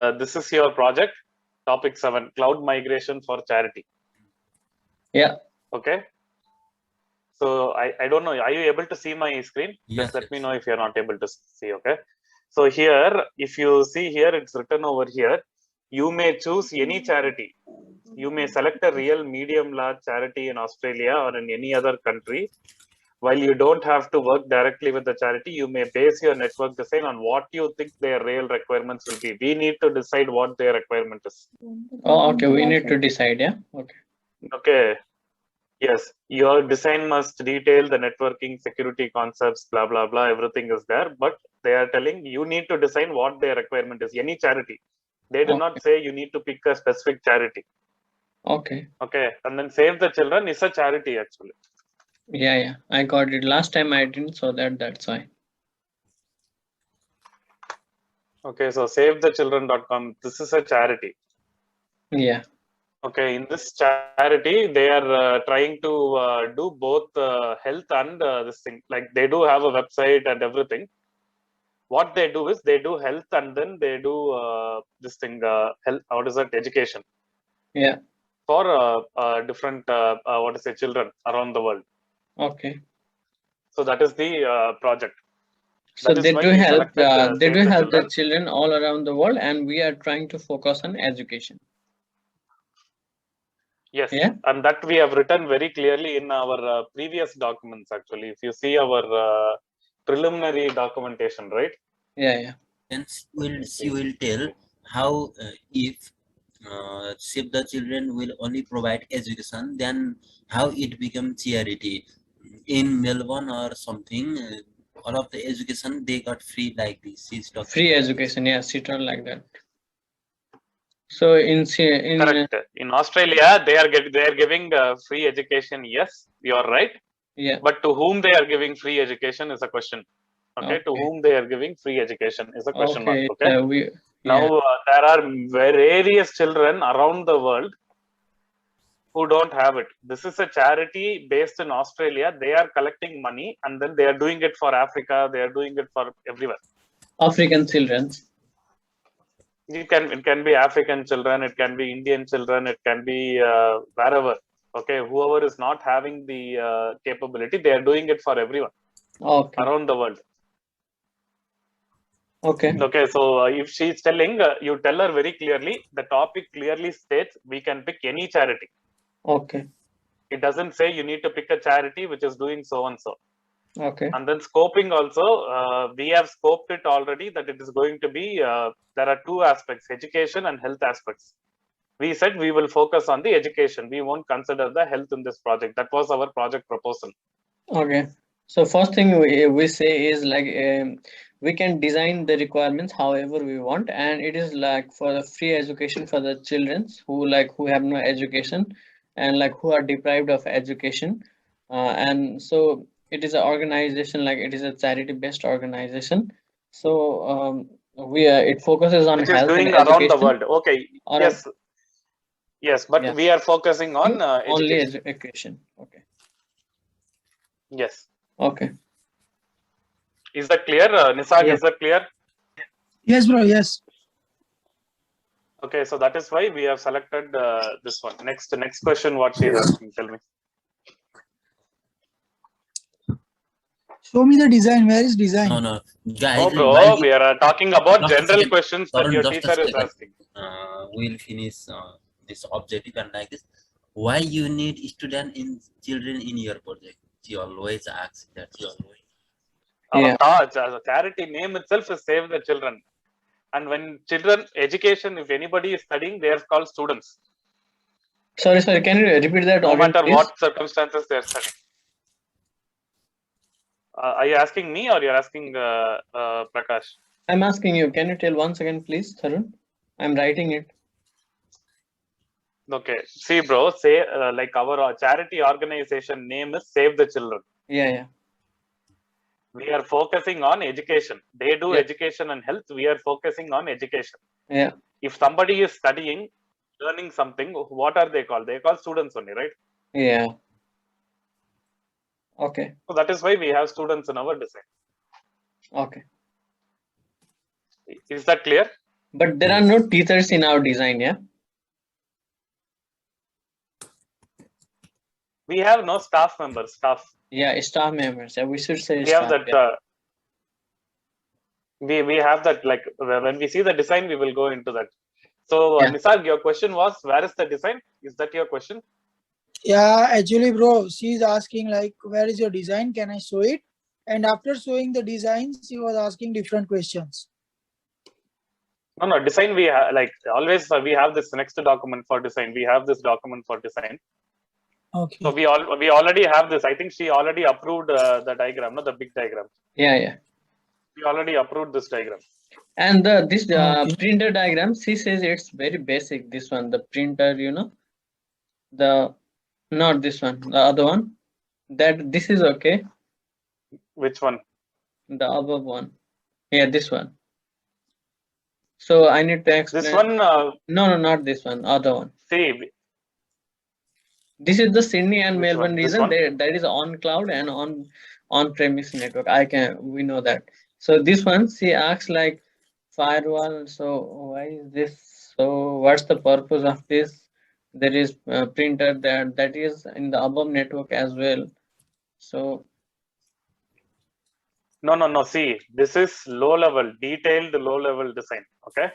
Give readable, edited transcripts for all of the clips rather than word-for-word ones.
this is your project, topic 7, cloud migration for charity. Yeah. Okay. So I don't know. Are you able to see my screen? Yes, Just let me yes. know if you're not able to see. Okay. So here, if you see here, it's written over here. You may choose any charity. You may select a real medium large charity in Australia or in any other country. While you don't have to work directly with the charity, you may base your network design on what you think their real requirements will be. We need to decide what their requirement is. Oh, okay. We need to decide. Yeah. Okay. Okay. Yes, your design must detail the networking, security concepts, blah, blah, blah. Everything is there. But they are telling you need to design what their requirement is. Any charity. They do not say you need to pick a specific charity. Okay. Okay. And then Save the Children is a charity actually. Yeah, yeah. I got it. Last time I didn't, so that's why. Okay. So SaveTheChildren.com. This is a charity. Yeah. Okay. In this charity, they are trying to do both health and this thing. Like they do have a website and everything. What they do is they do health and then they do this thing, health. What is that? Education. Yeah. For different what is it, children around the world. Okay. So that is the project. So That is they why do we help. selected They Save do the help the Children. children all around the world, and we are trying to focus on education. Yes, Yeah. and that we have written very clearly in our previous documents. Actually, if you see our preliminary documentation, right? Yeah, yeah. Then she will tell how if Save the Children will only provide education, then how it becomes charity. In Melbourne or something, all of the education they got free like this. She's talking Free about education. Yeah, sit on like that. So in Correct. In Australia, they are giving free education. Yes, you are right. yeah. But to whom they are giving free education is a question. Okay, to Okay. whom they are giving free education is a question mark. Okay. Okay. We Now yeah. there are various children around the world who don't have it. This is a charity based in Australia. They are collecting money and then they are doing it for Africa. They are doing it for everywhere. African children. It can be African children, it can be Indian children, it can be wherever. Okay, whoever is not having the capability, they are doing it for everyone Okay. around the world. Okay. Okay, so if she is telling, you tell her very clearly. The topic clearly states we can pick any charity. Okay. It doesn't say you need to pick a charity which is doing so and so. Okay. And then scoping also, we have scoped it already that it is going to be, there are two aspects, education and health aspects. We said we will focus on the education. We won't consider the health in this project. That was our project proposal. Okay. So first thing we say is like we can design the requirements however we want, and it is like for the free education for the children who have no education and like who are deprived of education, and so it is an organization like it is a charity based organization. So we it focuses on Which is health and doing around the education. world. Okay. Or Yes. Yes. But yeah, we are focusing on only education. education. Okay. Yes. Okay. Is that clear? Nisag, Yeah. is that clear? Yes, bro. Yes. Okay. So that is why we have selected this one. Next question. What she is asking? Tell me. Show me the design. Where is design? No, no, guys. Oh, bro. while We are talking about Just a general second. questions that Tarun, your just a teacher is second. asking. We'll finish this objective and like this. Why you need student in children in your project? She always asks that. Yeah. Our charity name itself is Save the Children. And when children education, if anybody is studying, they are called students. Sorry, can you repeat that No again, matter please? what circumstances they are studying. Are you asking me or you're asking Prakash? I'm asking you. Can you tell once again, please, Tarun? I'm writing it. Okay. See, bro, say like our charity organization name is Save the Children. Yeah, yeah. We are focusing on education. They do Yeah. education and health. We are focusing on education. Yeah. If somebody is studying, learning something, what are they called? They call students only, right? Yeah. Okay. So that is why we have students in our design. Okay. Is that clear? But there are no teachers in our design, yeah? We have no staff members, staff. Yeah, staff members. Yeah, we should say We have staff. that, Yeah. we have that, like, when we see the design, we will go into that. So, Yeah. Nisarg, your question was, where is the design? Is that your question? Yeah, actually, bro, she's asking like, where is your design? Can I show it? And after showing the design, she was asking different questions. No, design, we have, like, always we have this next document for design. We have this document for design. Okay. So we already have this. I think she already approved the diagram, no, the big diagram. Yeah. We already approved this diagram. And this Okay. printer diagram, she says it's very basic. This one, the printer, not this one, the other one. That this is okay. Which one? The above one. Yeah, this one. So I need to explain. This one, No, not this one. Other one. see, This is the Sydney and Which Melbourne one? This region. one? That is on cloud and on premise network. We know that. So this one, she asks like firewall. So why is this? So what's the purpose of this? There is a printer that is in the above network as well. So no. See, this is detailed low level design. Okay.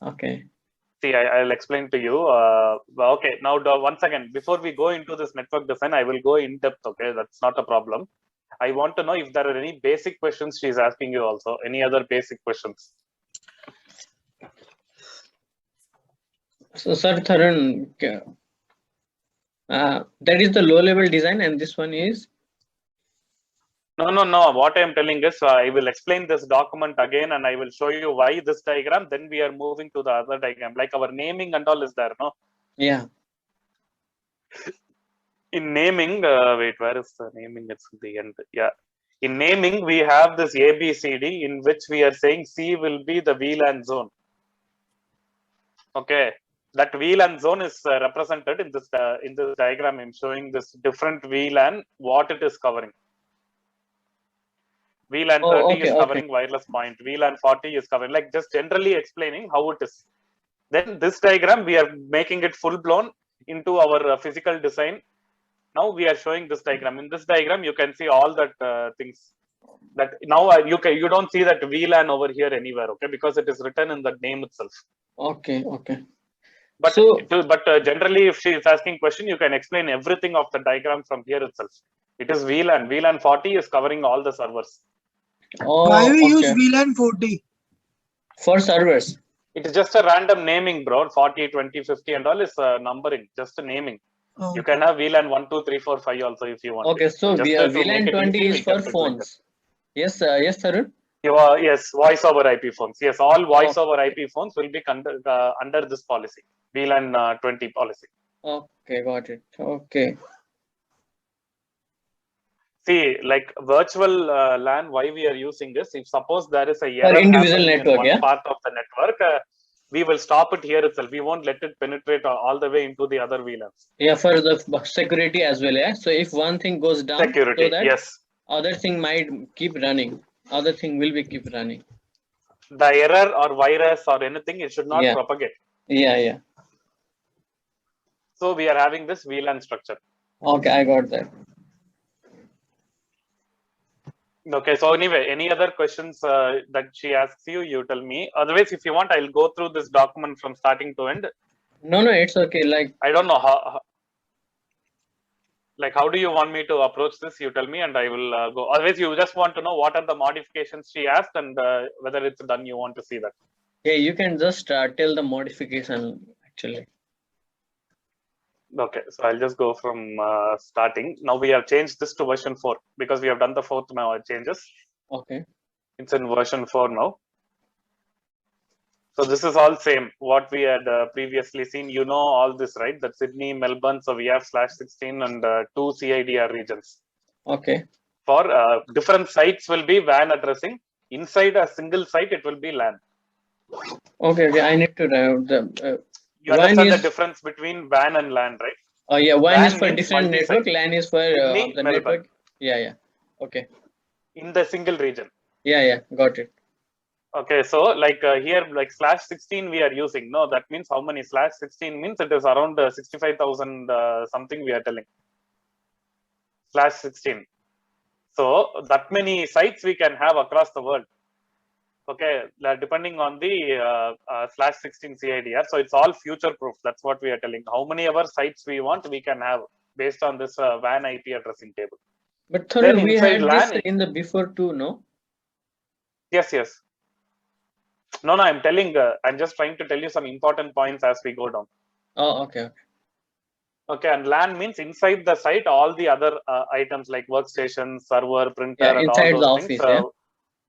okay. See, I'll explain to you. Okay, now once again, before we go into this network design, I will go in depth. Okay, that's not a problem. I want to know if there are any basic questions she's asking you also. Any other basic questions? So Sir Tharun, that is the low level design, and this one is. No. What I am telling is, I will explain this document again, and I will show you why this diagram. Then we are moving to the other diagram. Like our naming and all is there, no? Yeah. In naming, wait, where is the naming? It's the end. Yeah. In naming, we have this ABCD in which we are saying C will be the VLAN zone. Okay. That VLAN zone is represented in this diagram. I'm showing this different VLAN, what it is covering. VLAN 30 is covering wireless point. VLAN 40 is covering, like just generally explaining how it is. Then this diagram, we are making it full blown into our physical design. Now we are showing this diagram. In this diagram, you can see all that things. That now you don't see that VLAN over here anywhere, okay? Because it is written in the name itself. Okay. But generally, if she is asking question, you can explain everything of the diagram from here itself. It is VLAN. VLAN 40 is covering all the servers. Why we use VLAN 40? For servers. It is just a random naming, bro. 40, 20, 50 and all is numbering, just a naming. Oh. You can have VLAN 1, 2, 3, 4, 5 also if you want. Okay, so VLAN 20 is for phones. Like yes, Tarun? Yes, voice over IP phones. Yes, all voice over IP phones will be under this policy, VLAN 20 policy. Okay, got it. Okay. See, like virtual LAN, why we are using this? If suppose there is a error individual network, in one part of the network, we will stop it here itself. We won't let it penetrate all the way into the other VLANs. Yeah, for the security as well. Yeah. So if one thing goes down, security, so that yes, other thing might keep running. Other thing will be keep running. The error or virus or anything, it should not propagate. Yeah. So we are having this VLAN structure. Okay, I got that. Okay, so anyway, any other questions that she asks you, you tell me. Otherwise, if you want, I'll go through this document from starting to end. No, it's okay. Like, I don't know how do you want me to approach this? You tell me and I will go. Otherwise, you just want to know what are the modifications she asked and whether it's done, you want to see that. Yeah, you can just tell the modification actually. Okay, so I'll just go from starting. Now we have changed this to version 4 because we have done the 4th changes. Okay. It's in version 4 now. So this is all same. What we had previously seen, you know all this, right? That Sydney, Melbourne. So we have /16 and 2 CIDR regions. Okay. For different sites will be WAN addressing. Inside a single site, it will be LAN. Okay. I need to have the. You understand the difference between WAN and LAN, right? Oh yeah, WAN is for different network, LAN is for the Melbourne. network. Yeah. Okay. In the single region. Yeah, got it. Okay, so like here, like /16 we are using. No, that means how many? /16 means it is around 65,000 something we are telling. /16. So that many sites we can have across the world. Okay, depending on the /16 CIDR. So it's all future proof. That's what we are telling. How many ever sites we want, we can have based on this WAN IP addressing table. But Then Tarun, we inside had this LAN, in the before too, no? yes. No, I'm telling. I'm just trying to tell you some important points as we go down. Oh, okay. Okay, and LAN means inside the site, all the other items like workstation, server, printer, Yeah, and inside all the those things. office, yeah.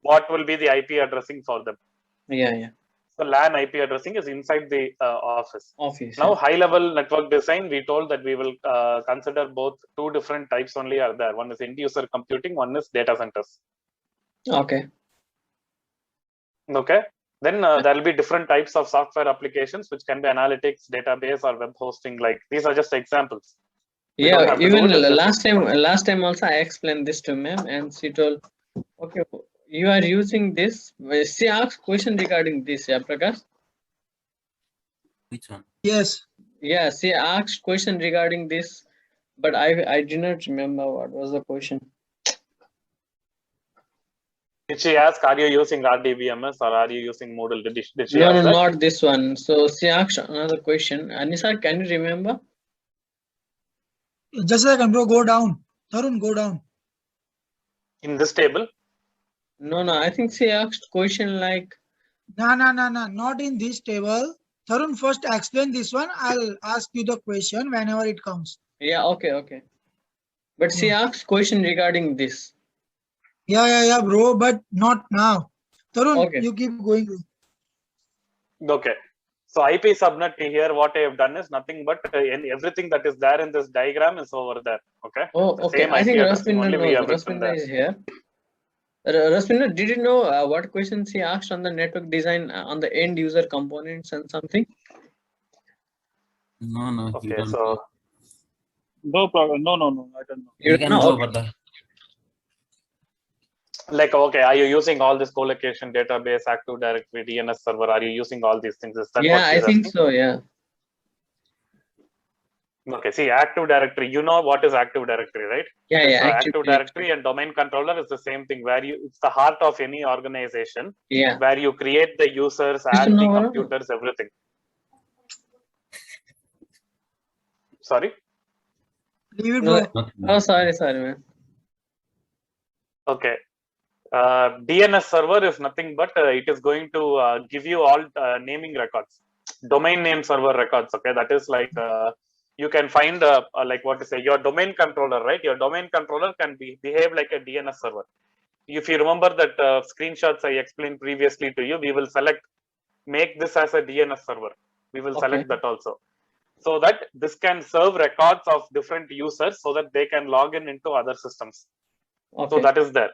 What will be the IP addressing for them? Yeah. So LAN IP addressing is inside the office. Office. Now, Yeah. high-level network design, we told that we will consider both two different types only are there. One is end-user computing, one is data centers. Okay. Okay. Then there will be different types of software applications, which can be analytics, database, or web hosting. Like these are just examples. We don't Yeah, have to do even it, it's just last time also I explained this to ma'am and she told, okay, you are using this. She asked question regarding this, yeah, Prakash? Which one? Yes. Yeah, she asked question regarding this, but I do not remember what was the question. Did she ask, are you using RDBMS or are you using Moodle? Did she No, ask that? not this one. So she asked another question. Anisa, can you remember? Just a second, bro. Go down. Tarun, go down. In this table? No. I think she asked question like. No. Not in this table. Tarun, first explain this one. I'll ask you the question whenever it comes. Yeah, okay. But she asked question regarding this. Yeah, bro. But not now. Tarun, Okay. you keep going. Okay. So IP subnet here, what I have done is nothing but everything that is there in this diagram is over there. Okay. Oh, The okay. same I IP think addressing Rasminder only we knows. have written Rasminder there. is here. Rasminder, did you know what question she asked on the network design on the end user components and something? No, Okay, you don't. so No problem. No, I don't know. You can No, go, okay. brother. like, okay, are you using all this co-location database, Active Directory, DNS server? Are you using all these things? Is that Yeah, what I she's think asking? so. Yeah. Okay, see, Active Directory, you know what is Active Directory, right? Yeah. Active Directory and domain controller is the same thing where it's the heart of any organization Yeah. where you create the users, add the computers, everything. Sorry? Leave it, bro. Oh, sorry, man. Okay. DNS server is nothing but it is going to give you all naming records, domain name server records. Okay, that is like you can find like what to say, your domain controller, right? Your domain controller can behave like a DNS server. If you remember that screenshots I explained previously to you, we will make this as a DNS server. We will select that also, so that this can serve records of different users so that they can log in into other systems. Okay. So that is there.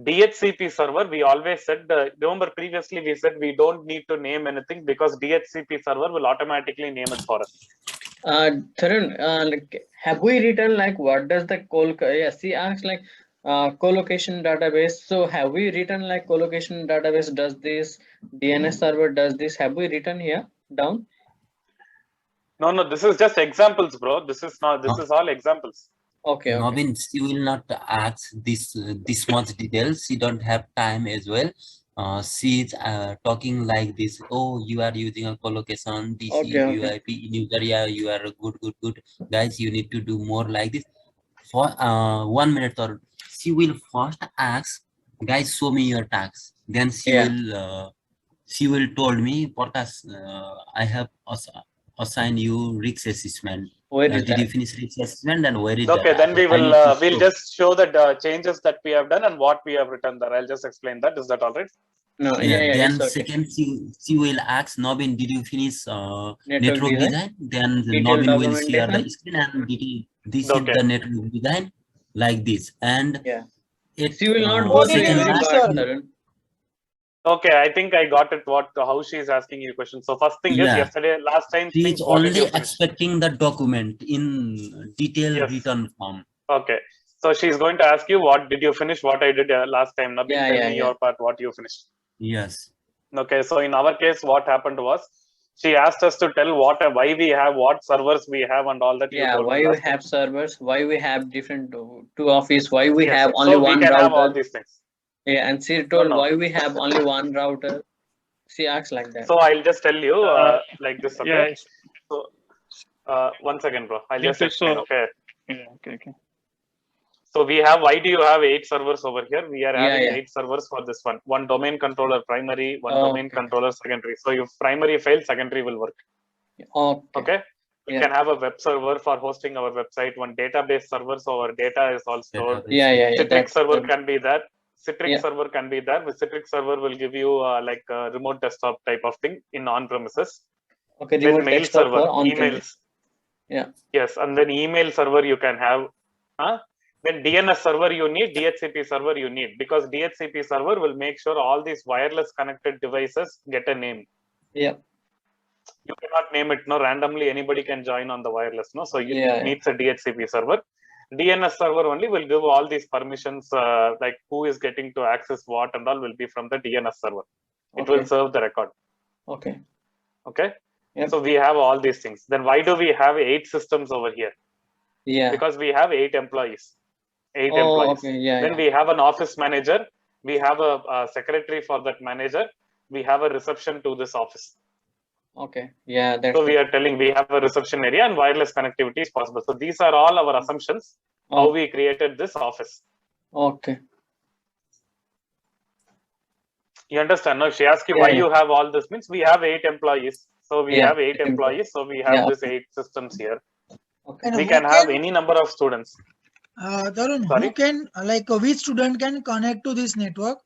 DHCP server, we always said, remember previously we said we don't need to name anything because DHCP server will automatically name it for us. Tarun, like, have we written like what does the she asked like co-location database. So have we written like co-location database does this, DNS server does this? Have we written here down? No, this is just examples, bro. This is all examples. Okay. Navin, she will not ask this much details. She don't have time as well. She's talking like this. Oh, you are using a collocation, TCP/IP in user area. You are good. Guys, you need to do more like this. For 1 minute, or she will first ask, guys, show me your tags. Then she will told me, Portas, I have assigned you risk assessment. Did you finish risk assessment and where is that? Okay, then we will we'll just show the changes that we have done and what we have written there. I'll just explain that. Is that all right? No, Then second, she will ask Nobin, did you finish network design? Then Nobin will share the screen and this is the network design like this. And she will not go through every part. Okay, I think I got it. How she is asking you questions. So first thing is last time. She is only expecting the document in detailed written form. Okay, so she's going to ask you, what did you finish? What I did last time. Nabin, tell me your part. What you finished. Yes. Okay, so in our case, what happened was she asked us to tell why we have, what servers we have, and all that. You Yeah, told why me we last time. have servers, why we have different two office, why we Yes, have only so we one can have all router. these things. Yeah, and she No, told no. why we have only one router. She acts like that. So I'll just tell you like this. Okay. Yeah. So one second, bro. I'll Yeah, just explain. so Okay. yeah, okay. So we have, why do you have 8 servers over here? We are Yeah, having yeah. 8 servers for this one. One domain controller primary, one Oh, domain okay. controller secondary. So if primary fails, secondary will work. Okay. Okay. We Yeah. can have a web server for hosting our website, one database server, so our data is all stored. Database. Yeah. Citrix That's server the, can be that. Citrix Yeah. server can be that. The Citrix server will give you like a remote desktop type of thing in on-premises. okay. Then Remote mail desktop server, for on-premise. emails. Yeah. Yes, and then email server you can have. Then DNS server you need, DHCP server you need, because DHCP server will make sure all these wireless connected devices get a name. Yeah. You cannot name it no randomly. Anybody can join on the wireless, no. So it Yeah. needs a DHCP server. DNS server only will give all these permissions, like who is getting to access what and all will be from the DNS server. It will Okay. serve the record. Okay. Okay. Yep. So we have all these things. Then why do we have 8 systems over here? Yeah. Because we have 8 employees. 8 Oh, employees. okay. Yeah. Then we have an office manager. We have a secretary for that manager. We have a reception to this office. Okay. Yeah. That's So we are telling we have a reception area and wireless connectivity is possible. So these are all our assumptions, how we created this office. Okay. You understand? Now, she asked you Yeah, why yeah. you have all this, means we have 8 employees. So we Yeah, have 8 8 employees. So we have Yeah. this 8 systems here. Okay. And We who can have any number of students. Tarun, Sorry? who can which student can connect to this network?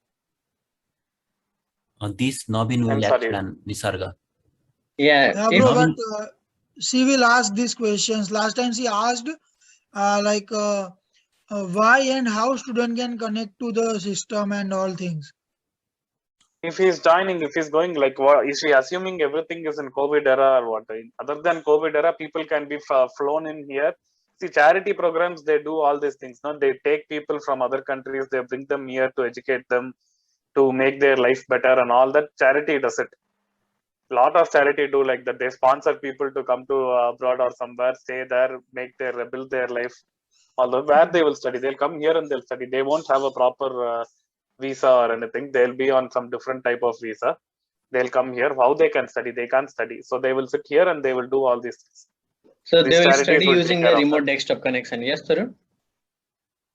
This Navin I'm will sorry. explain, Nisarga. Yeah. Yeah, if- bro, Navin- but she will ask these questions. Last time she asked why and how student can connect to the system and all things. If he's joining, if he's going, like, what is he assuming everything is in COVID era or what? Other than COVID era, people can be flown in here. See, charity programs, they do all these things. No, they take people from other countries, they bring them here to educate them, to make their life better, and all that. Charity does it. A lot of charity do like that. They sponsor people to come to abroad or somewhere, stay there, build their life. Although where they will study, they'll come here and they'll study. They won't have a proper visa or anything. They'll be on some different type of visa. They'll come here. How they can study? They can't study. So they will sit here and they will do all these things. So These they will charities study will take using care a of remote that. desktop connection. Yes, Tarun?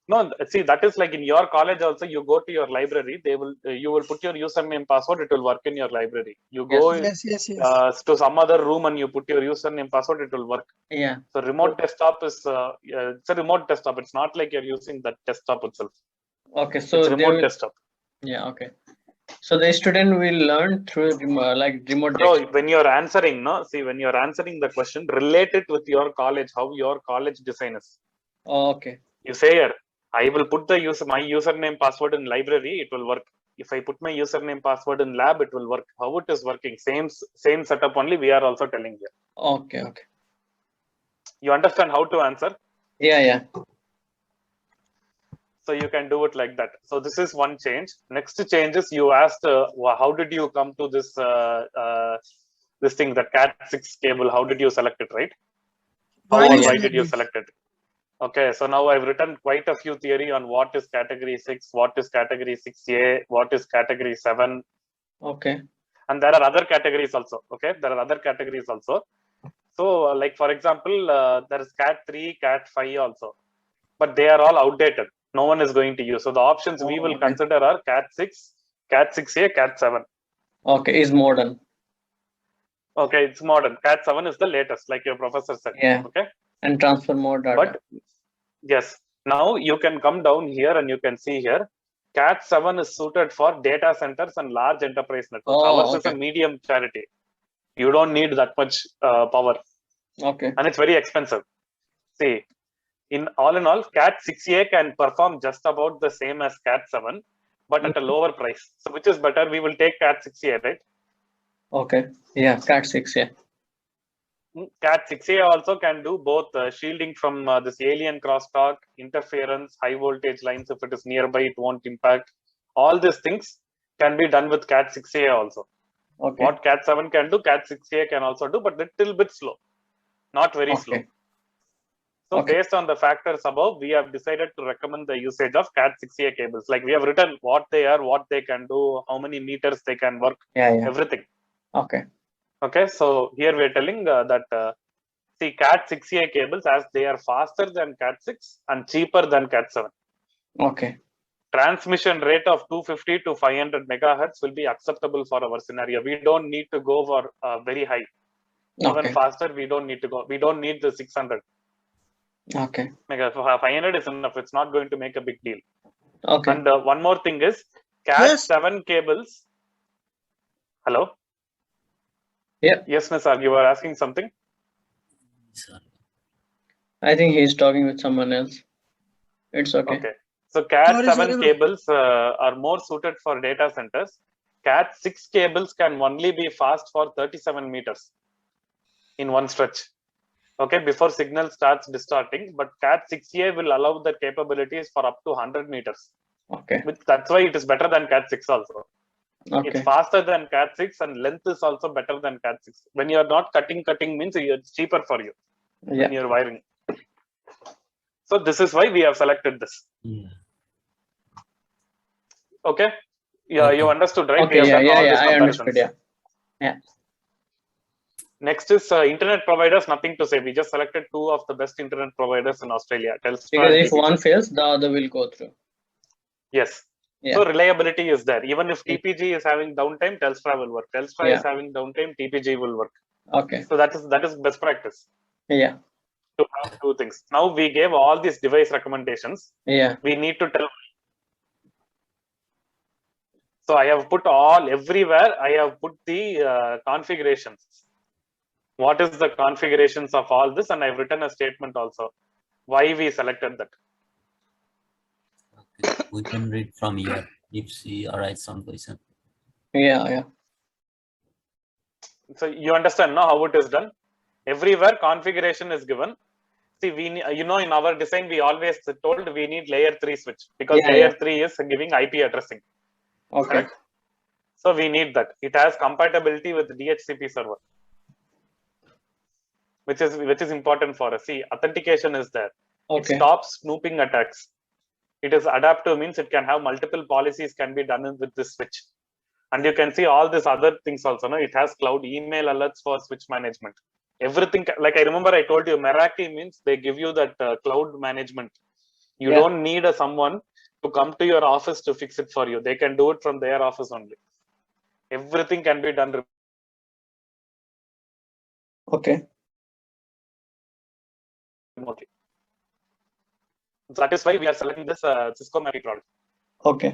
No, see, that is like in your college also. You go to your library. You will put your username, password. It will work in your library. You go Yes, yes, yes. to some other room and you put your username, password. It will work. Yeah. So remote desktop is it's a remote desktop. It's not like you're using that desktop itself. Okay. So It's they remote will, desktop. yeah. Okay. So the student will learn through remote So desktop. when you're answering, no, see, when you're answering the question, relate it with your college, how your college design is. Oh, okay. You say here, I will put my username password in library, it will work. If I put my username password in lab, it will work. How it is working? Same setup only. We are also telling you. Okay. Okay. You understand how to answer? Yeah. Yeah. So you can do it like that. So this is one change. Next change is you asked, how did you come to this this thing, the Cat6 cable? How did you select it, right? Why Or you why select did you this? select it? Okay, so now I've written quite a few theory on what is category 6, what is category 6A, what is category 7, Okay. and there are other categories also. Okay, there are other categories also. So, like for example, there is Cat 3, Cat 5 also, but they are all outdated. No one is going to use. So the options we will Okay. consider are Cat 6, Cat 6A, Cat 7. Okay. Is modern. Okay, it's modern. Cat 7 is the latest, like your professor said. Yeah. Okay, And transfer more data. but yes, now you can come down here and you can see here. Cat 7 is suited for data centers and large enterprise networks. Oh, Ours is a okay. medium charity. You don't need that much power, Okay. and it's very expensive. See, in all, Cat 6A can perform just about the same as Cat 7, but at a lower price. So which is better? We will take Cat 6A, right? Okay. Yeah. Cat 6. Yeah. Cat 6A also can do both shielding from this alien crosstalk, interference, high voltage lines. If it is nearby, it won't impact. All these things can be done with Cat 6A also. Okay. What Cat 7 can do, Cat 6A can also do, but little bit slow, not very slow. Okay. So Okay. based on the factors above, we have decided to recommend the usage of Cat 6A cables. Like we have written what they are, what they can do, how many meters they can work, Yeah. everything. Okay. Okay, so here we are telling that see Cat 6A cables, as they are faster than Cat 6 and cheaper than Cat 7. Okay. Transmission rate of 250 to 500 megahertz will be acceptable for our scenario. We don't need to go for very high. Even Okay. faster, we don't need to go. We don't need the 600. Okay. 500 is enough. It's not going to make a big deal. Okay. And one more thing is Cat Yes. 7 cables. Hello? Yeah. Yes, Nisar, you were asking something? Sir. I think he's talking with someone else. It's okay. Okay. So Cat Sorry, 7 sorry, bro. cables are more suited for data centers. Cat 6 cables can only be fast for 37 meters in one stretch. Okay, before signal starts distorting, but Cat 6A will allow the capabilities for up to 100 meters. Okay. That's why it is better than Cat 6 also. It's Okay. faster than Cat 6 and length is also better than Cat 6. When you are not cutting means it's cheaper for you when Yeah. you're wiring. So this is why we have selected this. Yeah. Okay, yeah, you Okay. understood, right? We Okay. have Yeah. done Yeah. all Yeah. these I understood. comparisons. Yeah. Next is internet providers. Nothing to say. We just selected two of the best internet providers in Australia, Telstra Because and if TPG. one fails, the other will go through. Yes. Yeah. So reliability is there. Even if Yeah. TPG is having downtime, Telstra will work. Telstra Yeah. is having downtime, TPG will work. Okay. So that is best practice Yeah. to have two things. Now we gave all these device recommendations. Yeah. We need to tell. So I have put everywhere. I have put the configurations. What is the configurations of all this? And I've written a statement also. Why we selected that. Okay. We can read from here if she arise some question. Yeah. Yeah. So you understand now how it is done. Everywhere configuration is given. See, in our design we always told we need layer 3 switch because Yeah, layer yeah. 3 is giving IP addressing. Okay. Correct? So we need that. It has compatibility with DHCP server, which is important for us. See, authentication is there. It Okay. stops snooping attacks. It is adaptive, means it can have multiple policies can be done with this switch. And you can see all these other things also. No? It has cloud email alerts for switch management. Everything, like I remember I told you, Meraki means they give you that cloud management. You Yeah. don't need someone to come to your office to fix it for you. They can do it from their office only. Everything can be done Okay. remotely. So that is why we are selecting this Cisco Meraki product. Okay.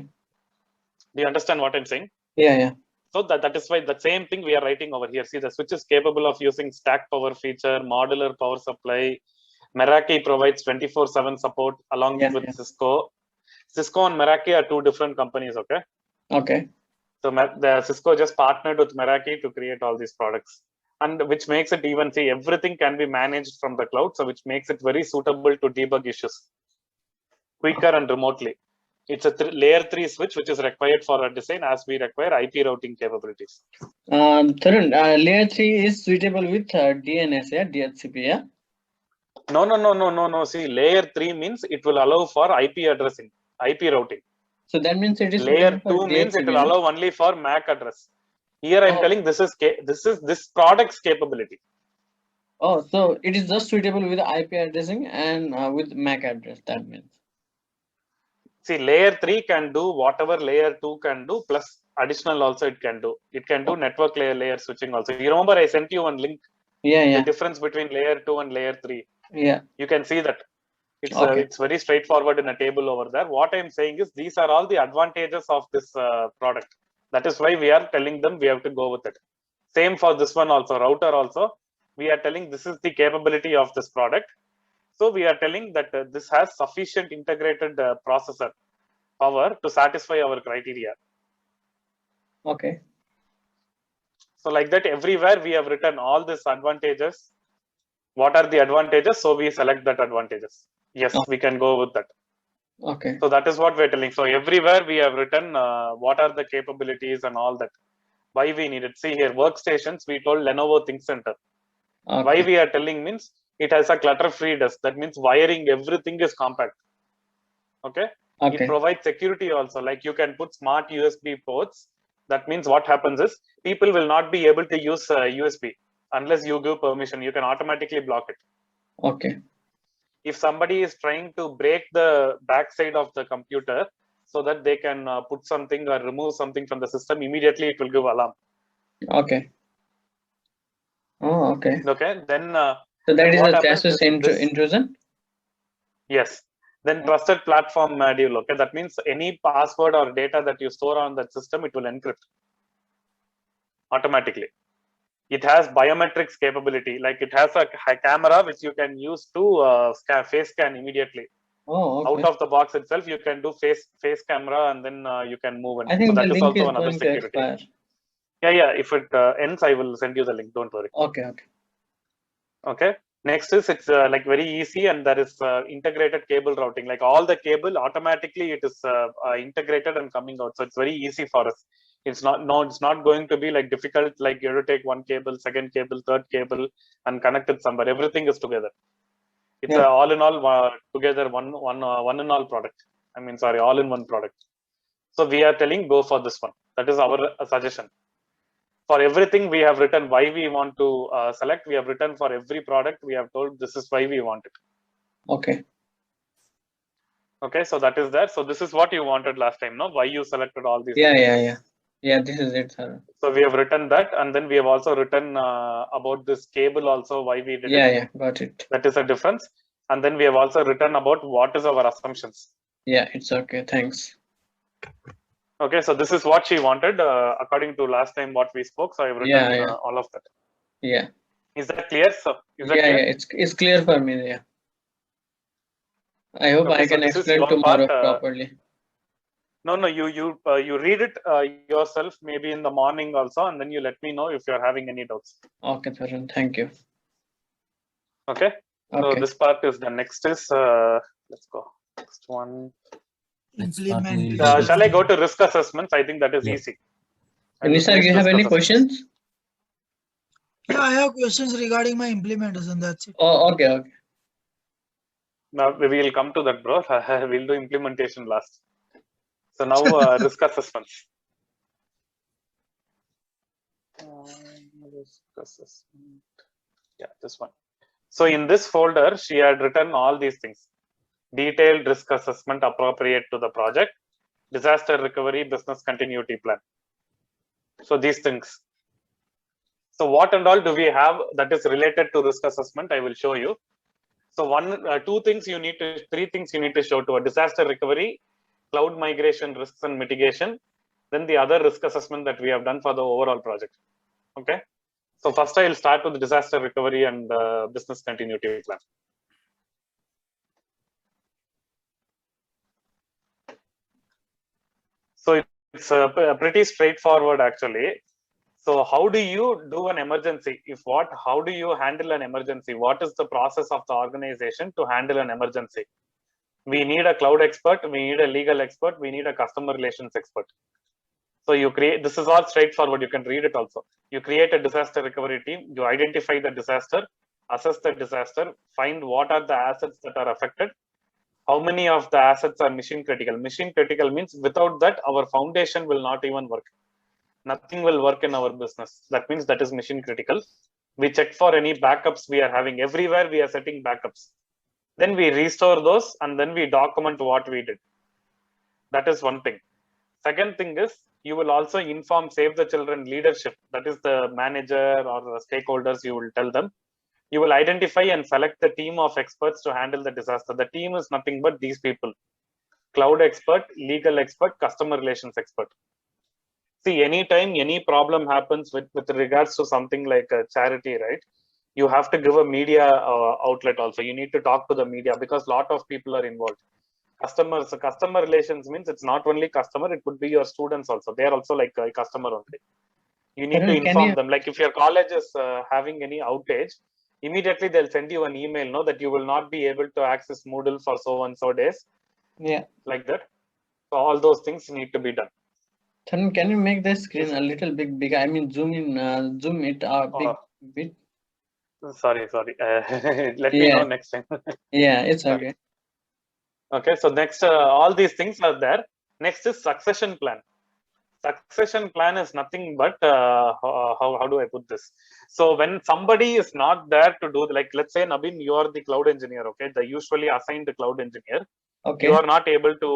Do you understand what I'm saying? Yeah. Yeah. So that is why the same thing we are writing over here. See, the switch is capable of using stack power feature, modular power supply. Meraki provides 24/7 support along Yeah, with yeah. Cisco. Cisco and Meraki are two different companies, okay? Okay. So the Cisco just partnered with Meraki to create all these products, and which makes it even, see, everything can be managed from the cloud, so which makes it very suitable to debug issues quicker and remotely. It's a layer 3 switch which is required for our design as we require IP routing capabilities. Tarun, layer 3 is suitable with DNS, yeah, DHCP, yeah. No. See, layer 3 means it will allow for IP addressing, IP routing. So that means it is Layer suitable for 2 means it DHCP, will yeah? allow only for MAC address. Here I'm Oh. telling this is this product's capability. Oh, so it is just suitable with IP addressing and with MAC address. That means. See, layer 3 can do whatever layer 2 can do, plus additional also it can do. It can do network layer switching also. You remember I sent you one link, Yeah. the Yeah. difference between layer 2 and layer 3. Yeah. You can see that. Okay. It's very straightforward in a table over there. What I'm saying is these are all the advantages of this product. That is why we are telling them we have to go with it. Same for this one also, router also. We are telling this is the capability of this product. So we are telling that this has sufficient integrated processor power to satisfy our criteria. Okay. So like that, everywhere we have written all these advantages. What are the advantages? So we select that advantages. Yes, Oh. we can go with that. Okay. So that is what we're telling. So everywhere we have written what are the capabilities and all that. Why we need it? See here, workstations, we told Lenovo ThinkCenter. Why Okay. we are telling means it has a clutter-free desk. That means wiring, everything is compact. Okay. It Okay. provides security also. Like you can put smart USB ports. That means what happens is people will not be able to use USB unless you give permission. You can automatically block it. Okay. If somebody is trying to break the backside of the computer so that they can put something or remove something from the system, immediately it will give alarm. Okay. Oh, okay. Okay. Then So that then is what a happens? chassis intrusion. Yes. Then trusted platform module. Okay, that means any password or data that you store on that system, it will encrypt automatically. It has biometrics capability, like it has a camera which you can use to face scan immediately. Oh, okay. Out of the box itself, you can do face camera, and then you can move. And I so think the that is link also is another going to security. expire. Yeah. If it ends, I will send you the link. Don't worry. Okay. Okay. Okay. Next is it's like very easy, and there is integrated cable routing. Like all the cable automatically it is integrated and coming out. So it's very easy for us. It's not going to be like difficult. Like you have to take one cable, second cable, third cable, and connect it somewhere. Everything is together. It's Yeah. all in all together one in all product. I mean, sorry, all in one product. So we are telling go for this one. That is our suggestion. For everything we have written why we want to select. We have written for every product. We have told this is why we want it. Okay. Okay, so that is there. So this is what you wanted last time, no? Why you selected all these Yeah. things. Yeah. Yeah. This is it, sir. So we have written that, and then we have also written about this cable also, why we did it. Yeah. Got it. That is a difference. And then we have also written about what is our assumptions. Yeah, it's okay. Thanks. Okay, so this is what she wanted according to last time what we spoke. So I've written Yeah. all of that. Yeah. Is that clear? So is that Yeah. clear? It's clear for me. Yeah. I hope Okay, I so can this is explain your tomorrow part. properly. No, you read it yourself maybe in the morning also, and then you let me know if you're having any doubts. Okay, Tarun. Thank you. Okay. So Okay. this part is the next is let's go. Next one. Implementation. Shall I go to risk assessments? I think that is Yeah. easy. Nisarg, you have any questions? Yeah, I have questions regarding my implementation. That's it. Oh, okay. Now we will come to that, bro. We'll do implementation last. So now risk assessments. Risk assessment. Yeah, this one. So in this folder, she had written all these things. Detailed risk assessment appropriate to the project, disaster recovery, business continuity plan. So these things. So what and all do we have that is related to risk assessment? I will show you. So three things you need to show to a disaster recovery, cloud migration risks and mitigation, then the other risk assessment that we have done for the overall project. Okay. So first I will start with the disaster recovery and business continuity plan. So it's pretty straightforward actually. So how do you do an emergency? How do you handle an emergency? What is the process of the organization to handle an emergency? We need a cloud expert, we need a legal expert, we need a customer relations expert. So this is all straightforward. You can read it also. You create a disaster recovery team, you identify the disaster, assess the disaster, find what are the assets that are affected, how many of the assets are mission critical. Mission critical means without that, our foundation will not even work. Nothing will work in our business. That means that is mission critical. We check for any backups we are having. Everywhere we are setting backups. Then we restore those and then we document what we did. That is one thing. Second thing is you will also inform Save the Children leadership. That is the manager or the stakeholders. You will tell them. You will identify and select the team of experts to handle the disaster. The team is nothing but these people. Cloud expert, legal expert, customer relations expert. See, anytime any problem happens with regards to something like a charity, right? You have to give a media outlet also. You need to talk to the media because a lot of people are involved. Customer relations means it's not only customer, it could be your students also. They are also like a customer only. You need to inform them. Like if your college is having any outage, immediately they'll send you an email, no, that you will not be able to access Moodle for so and so days. Yeah. Like that. So all those things need to be done. Then can you make the screen a little bit bigger? I mean, zoom it a big bit. Sorry. Let me know Yeah, next time. yeah, it's Sorry. okay. Okay, so next, all these things are there. Next is succession plan. Succession plan is nothing but how do I put this? So when somebody is not there to do, like, let's say Nabin, you are the cloud engineer. Okay, the usually assigned cloud engineer. You Okay. are not able to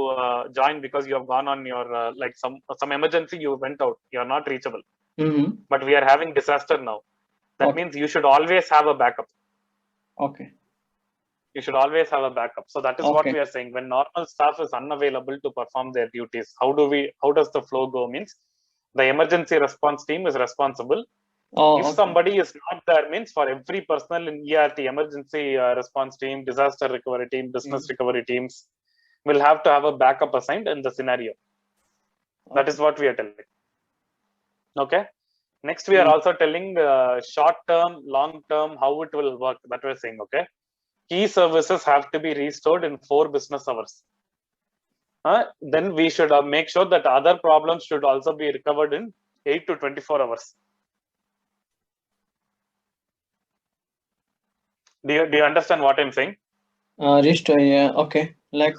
join because you have gone on your like some emergency. You went out. You are not reachable. Mm-hmm. But we are having disaster now. That Okay. means you should always have a backup. Okay. You should always have a backup. So that is what Okay. we are saying. When normal staff is unavailable to perform their duties, how does the flow go? Means the emergency response team is responsible. Oh, If okay. somebody is not there, means for every personnel in ERT, emergency response team, disaster recovery team, business recovery teams, will have to have a backup assigned in the scenario. That is what we are telling. Okay. Next, we are also telling short term, long term, how it will work. That we're saying. Okay. Key services have to be restored in 4 business hours. Then we should make sure that other problems should also be recovered in 8 to 24 hours. Do you understand what I'm saying? Restore, yeah, okay. Like,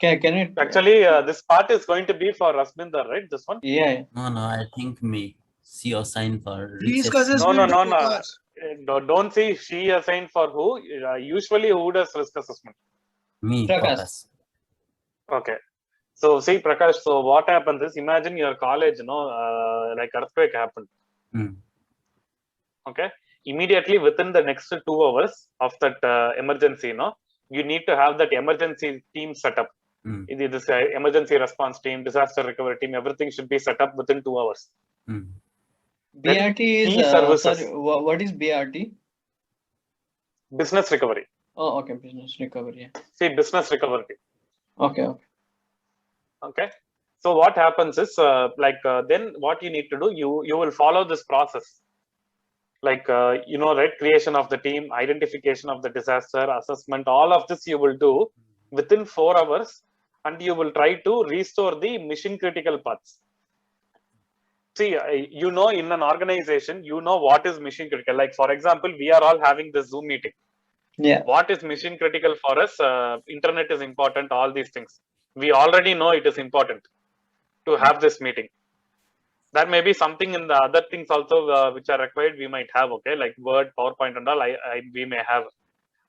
can it? Actually, this part is going to be for Rasminder, right? This one? Yeah. No, I think me. She assigned for Risk research. assessment No. to Prakash. Don't see she assigned for who. Usually, who does risk assessment? Me, Prakash. Prakash. Okay. So see, Prakash. So what happens is, imagine your college, like earthquake happened. Okay. Immediately within the next 2 hours of that emergency, you need to have that emergency team set up. This emergency response team, disaster recovery team, everything should be set up within 2 hours. BRT is key services. sorry, what is BRT? Business recovery. Oh, okay, business recovery. Yeah. See, business recovery. Okay. So what happens is, then what you need to do, you will follow this process. Like, right, creation of the team, identification of the disaster, assessment, all of this you will do within 4 hours, and you will try to restore the mission critical paths. See, in an organization, what is mission critical. Like, for example, we are all having this Zoom meeting. Yeah. What is mission critical for us? Internet is important, all these things. We already know it is important to have this meeting. That may be something in the other things also which are required we might have, okay, like Word, PowerPoint and all, we may have.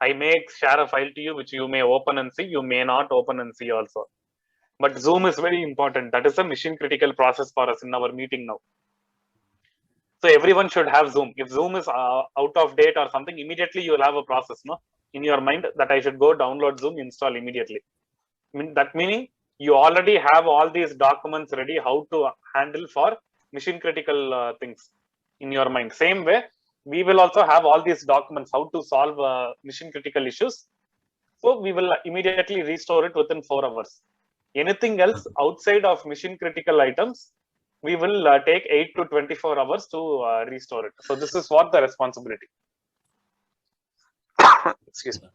I may share a file to you which you may open and see, you may not open and see also. But Zoom is very important. That is a mission critical process for us in our meeting now. So everyone should have Zoom. If Zoom is out of date or something, immediately you will have a process, in your mind that I should go download Zoom, install immediately. That meaning you already have all these documents ready, how to handle for mission critical things in your mind. Same way, we will also have all these documents, how to solve mission critical issues. So we will immediately restore it within 4 hours. Anything else outside of mission critical items, we will take 8 to 24 hours to restore it. So this is what the responsibility. Excuse me.